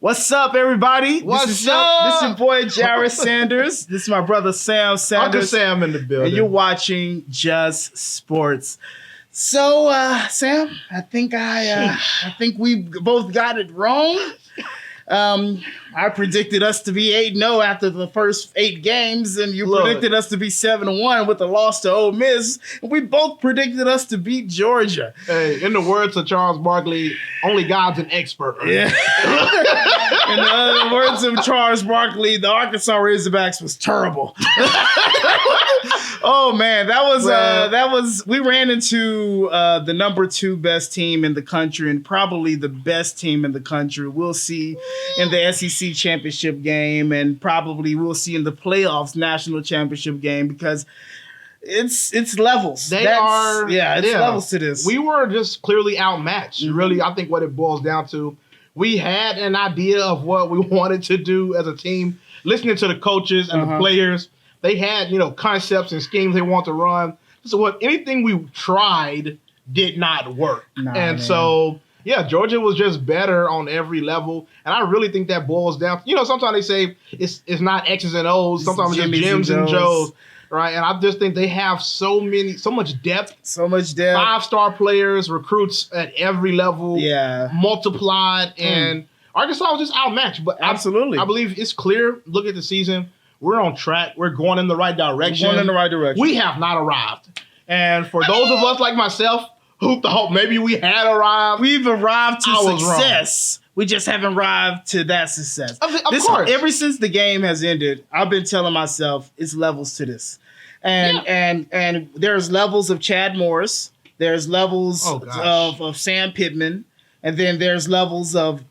What's up, everybody? What's up? This is your boy, Jared Sanders. This is my brother, Sam Sanders. Uncle Sam in the building. And you're watching Just Sports. So, Sam, I think we both got it wrong. I predicted us to be 8-0 after the first 8 games, and you predicted us to be 7-1 with a loss to Ole Miss. And we both predicted us to beat Georgia. Hey, in the words of Charles Barkley, only God's an expert. Right? Yeah. In the words of Charles Barkley, the Arkansas Razorbacks was terrible. Oh man, that was we ran into the number 2 best team in the country and probably the best team in the country. We'll see in the SEC championship game, and probably we'll see in the playoffs national championship game, because it's levels. It's levels to this. We were just clearly outmatched. Mm-hmm. Really, I think what it boils down to, we had an idea of what we wanted to do as a team. Listening to the coaches and the players, they had, concepts and schemes they want to run. So anything we tried did not work. So, Georgia was just better on every level. And I really think that boils down. Sometimes they say it's not X's and O's. Sometimes it's just Jims and Joes. Right. And I just think they have so much depth. 5-star players, recruits at every level. Yeah. Multiplied. And Arkansas was just outmatched. But absolutely. I believe it's clear. Look at the season. We're on track. We're going in the right direction. We have not arrived. And for those of us like myself who thought maybe we had arrived, we've arrived to success. We just haven't arrived to that success. Of course. Ever since the game has ended, I've been telling myself it's levels to this. And there's levels of Chad Morris. There's levels of Sam Pittman. And then there's levels of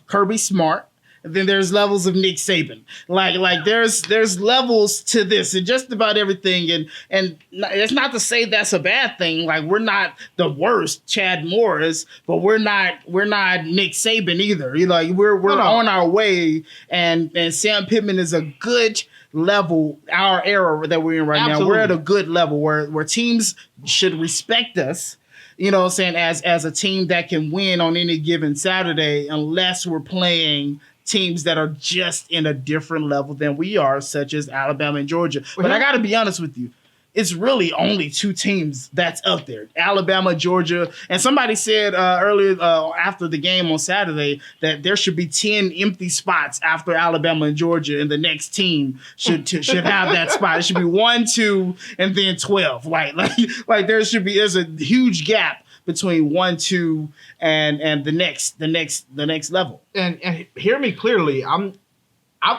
Kirby Smart. And then there's levels of Nick Saban. Like there's levels to this and just about everything. And it's not to say that's a bad thing. Like, we're not the worst Chad Morris, but we're not Nick Saban either. We're on our way. And Sam Pittman is a good level, our era that we're in right now. We're at a good level where teams should respect us. You know what I'm saying? As a team that can win on any given Saturday, unless we're playing teams that are just in a different level than we are, such as Alabama and Georgia. But I got to be honest with you. It's really only 2 teams that's up there, Alabama, Georgia. And somebody said earlier after the game on Saturday that there should be 10 empty spots after Alabama and Georgia, and the next team should have that spot. It should be 1, 2, and then 12. Like there's a huge gap between 1, 2, and the next level. And hear me clearly. I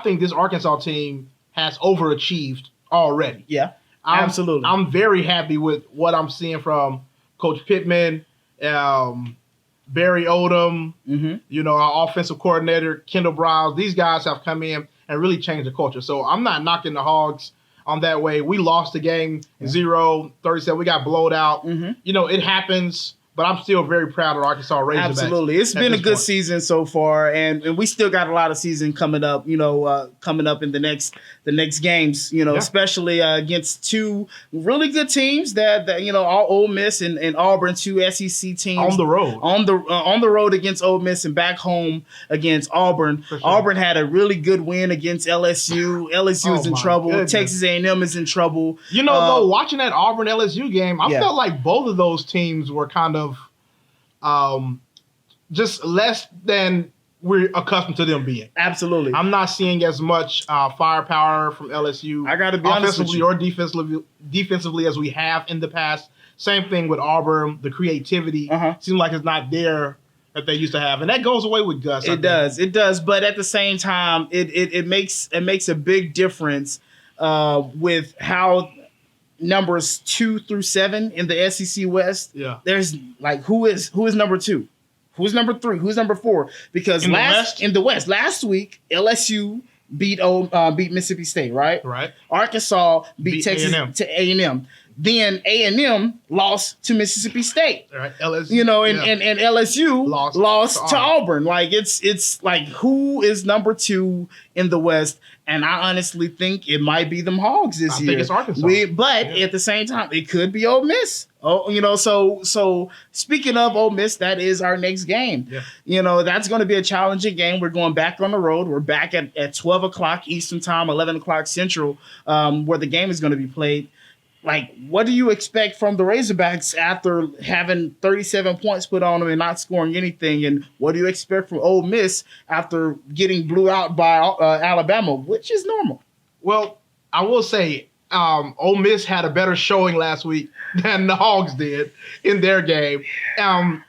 think this Arkansas team has overachieved already. Yeah, absolutely. I'm very happy with what I'm seeing from Coach Pittman, Barry Odom, our offensive coordinator, Kendall Browse. These guys have come in and really changed the culture. So I'm not knocking the Hogs on that way. We lost the game 0-37. We got blowed out. It happens. But I'm still very proud of Arkansas Razorbacks. Absolutely. It's been a good season so far, and we still got a lot of season coming up, coming up in the next games, especially against 2 really good teams that all Ole Miss and Auburn, 2 SEC teams. On the road. On the road against Ole Miss and back home against Auburn. Sure. Auburn had a really good win against LSU. LSU is in trouble. Goodness. Texas A&M is in trouble. Though, watching that Auburn-LSU game, I felt like both of those teams were kind of just less than we're accustomed to them being. Absolutely. I'm not seeing as much firepower from LSU. I got to be honest with you. Offensively or defensively as we have in the past. Same thing with Auburn. The creativity seems like it's not there that they used to have, and that goes away with Gus. It does. But at the same time, it makes a big difference with how numbers 2 through 7 in the SEC West. Yeah. There's who is number 2? Who's number 3? Who's number 4? Because in the West last week, LSU beat Mississippi State, right? Right. Arkansas beat Texas A&M. Then A&M lost to Mississippi State. Right. LSU. You know, and LSU lost to Auburn. Like it's like who is number 2 in the West? And I honestly think it might be them Hogs this year. I think it's Arkansas. But at the same time, it could be Ole Miss. Oh, you know, so speaking of Ole Miss, that is our next game. Yeah. You know, that's going to be a challenging game. We're going back on the road. We're back at 12 o'clock Eastern time, 11 o'clock Central, where the game is going to be played. Like, what do you expect from the Razorbacks after having 37 points put on them and not scoring anything? And what do you expect from Ole Miss after getting blew out by Alabama, which is normal? Well, I will say Ole Miss had a better showing last week than the Hogs did in their game.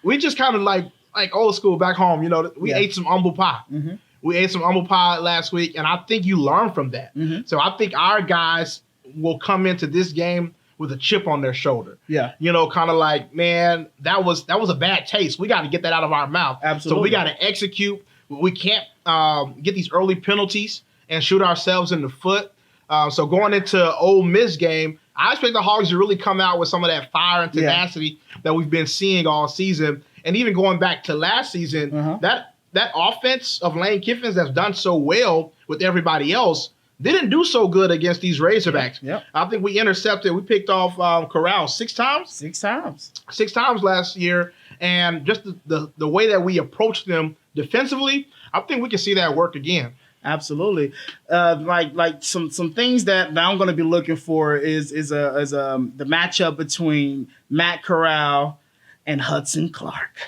We just kind of like old school back home. You know, we ate some humble pie. Mm-hmm. We ate some humble pie last week, and I think you learn from that. Mm-hmm. So I think our guys will come into this game with a chip on their shoulder. Yeah. You know, kind of like, man, that was a bad taste. We got to get that out of our mouth. Absolutely. So we got to execute. We can't get these early penalties and shoot ourselves in the foot. So going into Ole Miss game, I expect the Hogs to really come out with some of that fire and tenacity that we've been seeing all season. And even going back to last season, that offense of Lane Kiffin's that's done so well with everybody else didn't do so good against these Razorbacks. Yep. I think we picked off Corral 6 times? 6 times. 6 times last year. And just the way that we approached them defensively, I think we can see that work again. Absolutely. Like some things that I'm going to be looking for is the matchup between Matt Corral and Hudson Clark.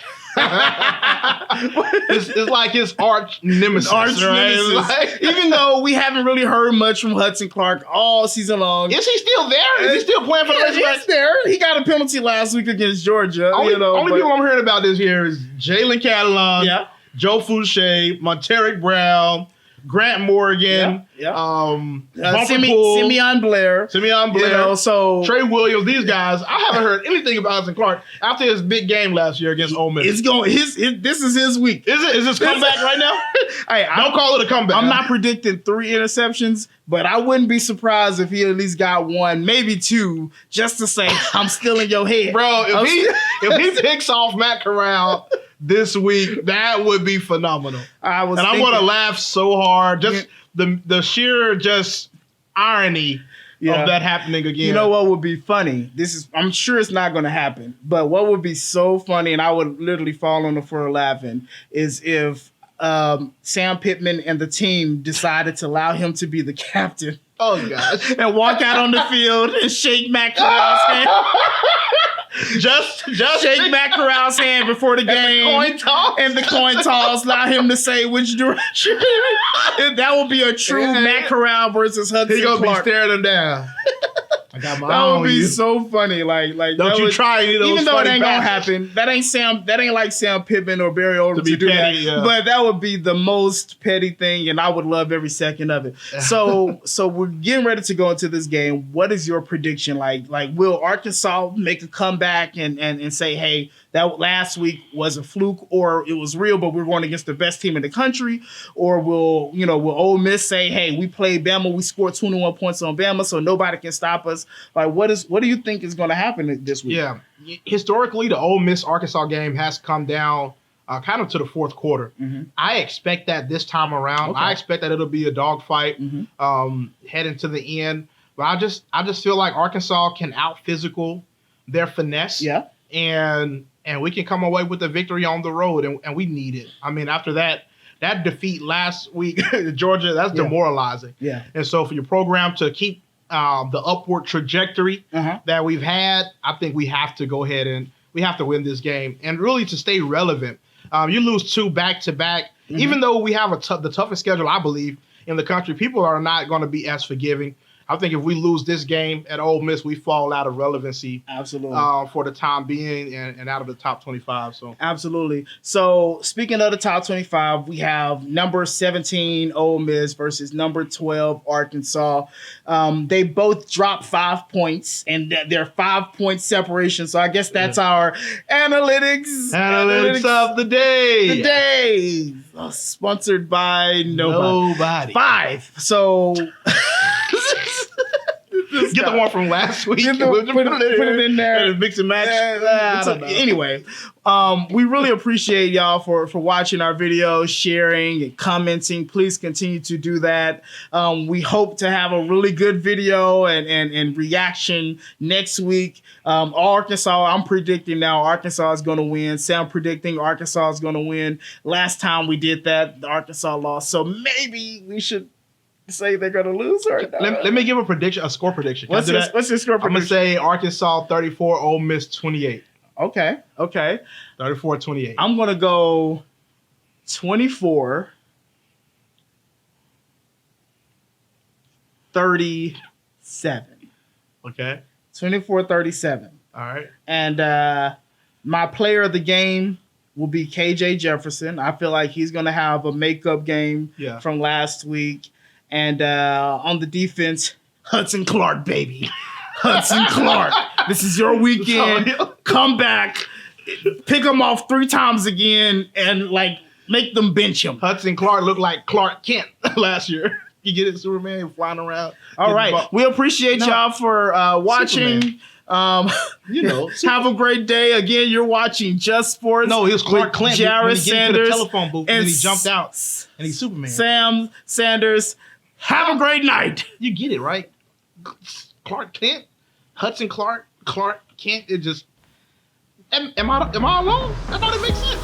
It's like his arch nemesis. Right? Even though we haven't really heard much from Hudson Clark all season long. Is he still there? Is he still playing for the Razorbacks? He's there. He got a penalty last week against Georgia. Only people I'm hearing about this year is Jalen Catalon, Joe Fouché, Monteric Brown, Grant Morgan, Simeon Blair. You know, so Trey Williams, these guys. I haven't heard anything about Hudson Clark after his big game last year against Ole Miss. This is his week. Is it? Is this comeback right now? Hey, don't call it a comeback. I'm not predicting 3 interceptions, but I wouldn't be surprised if he at least got 1, maybe 2, just to say I'm still in your head, bro. If he picks off Matt Corral this week, that would be phenomenal. I'm going to laugh so hard. Just the sheer irony of that happening again. You know what would be funny? I'm sure it's not going to happen, but what would be so funny, and I would literally fall on the floor laughing, is if Sam Pittman and the team decided to allow him to be the captain. Oh, gosh. And walk out on the field and shake Matt Corral's hand. Just shake Matt Corral's hand before the game. And the coin toss. Allow him to say which direction. That would be a true Matt Corral versus Hudson Clark. He's going to be staring him down. I got my that would be so funny. Like don't you try any of those even though it ain't gonna passes. happen. That ain't like Sam Pittman or Barry Odom to do petty, that. Yeah. But that would be the most petty thing, and I would love every second of it. So we're getting ready to go into this game. What is your prediction? Like will Arkansas make a comeback and say, hey, that last week was a fluke, or it was real, but we're going against the best team in the country? Or will Ole Miss say, hey, we played Bama, we scored 21 points on Bama, so nobody can stop us? Like, what do you think is going to happen this week? Yeah, historically, the Ole Miss Arkansas game has come down kind of to the fourth quarter. Mm-hmm. I expect that this time around. Okay. I expect that it'll be a dogfight heading to the end. But I just feel like Arkansas can out physical their finesse. Yeah, and we can come away with a victory on the road, and we need it. I mean, after that defeat last week, Georgia, that's demoralizing. Yeah. And so for your program to keep the upward trajectory that we've had, I think we have to go ahead and we have to win this game. And really to stay relevant, you lose 2 back-to-back, even though we have the toughest schedule, I believe, in the country, people are not going to be as forgiving. I think if we lose this game at Ole Miss, we fall out of relevancy. Absolutely. For the time being and out of the top 25. So absolutely. So speaking of the top 25, we have number 17 Ole Miss versus number 12 Arkansas. They both dropped 5 points, and they're 5-point separation. So I guess that's our analytics of the day. Sponsored by nobody. 5. So. this Get guy. the one from last week. Put it in there. And mix and match. Anyway, we really appreciate y'all for watching our videos, sharing, and commenting. Please continue to do that. We hope to have a really good video and reaction next week. Arkansas, I'm predicting now Arkansas is going to win. Sam predicting Arkansas is going to win. Last time we did that, Arkansas lost. So maybe we should say they're going to lose or not. Let me give a score prediction. What's your score prediction? I'm going to say Arkansas 34, Ole Miss 28. Okay. 34-28. I'm going to go 24-37. Okay. 24-37. All right. And my player of the game will be KJ Jefferson. I feel like he's going to have a makeup game from last week. And on the defense, Hudson Clark, baby. Hudson Clark. This is your weekend. Come back. Pick him off 3 times again and, make them bench him. Hudson Clark looked like Clark Kent last year. You get it, Superman flying around. All right. We appreciate y'all for watching. Have a great day. Again, you're watching Just Sports. No, he was Clark Kent. Jared Sanders. The telephone booth and he jumped out. And he's Superman. Sam Sanders. Have a great night. You get it, right? Clark Kent, Hudson Clark Kent. It just. Am I alone? I thought it makes sense.